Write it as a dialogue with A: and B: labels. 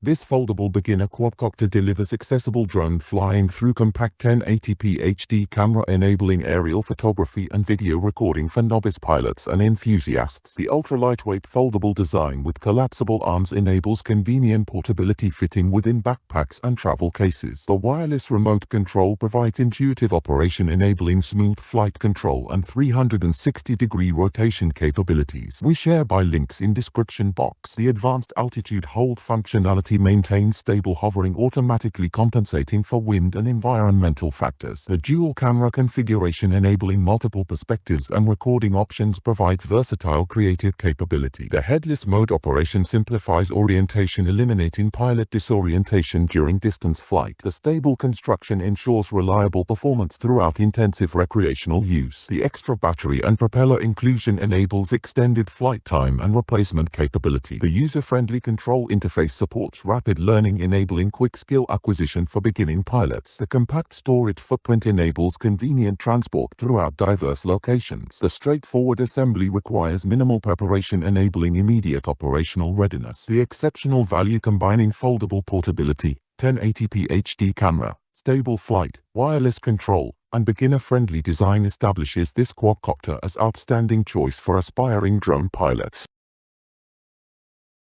A: This foldable beginner quadcopter delivers accessible drone flying through compact 1080p HD camera, enabling aerial photography and video recording for novice pilots and enthusiasts. The ultra-lightweight foldable design with collapsible arms enables convenient portability, fitting within backpacks and travel cases. The wireless remote control provides intuitive operation, enabling smooth flight control and 360-degree rotation capabilities. We share by links in description box. The advanced altitude hold functionality maintains stable hovering, automatically compensating for wind and environmental factors. The dual camera configuration, enabling multiple perspectives and recording options, provides versatile creative capability. The headless mode operation simplifies orientation, eliminating pilot disorientation during distance flight. The stable construction ensures reliable performance throughout intensive recreational use. The extra battery and propeller inclusion enables extended flight time and replacement capability. The user-friendly control interface supports rapid learning, enabling quick skill acquisition for beginning pilots. The compact storage footprint enables convenient transport throughout diverse locations. The straightforward assembly requires minimal preparation, enabling immediate operational readiness. The exceptional value, combining foldable portability, 1080p HD camera, stable flight, wireless control, and beginner-friendly design, establishes this quadcopter as outstanding choice for aspiring drone pilots.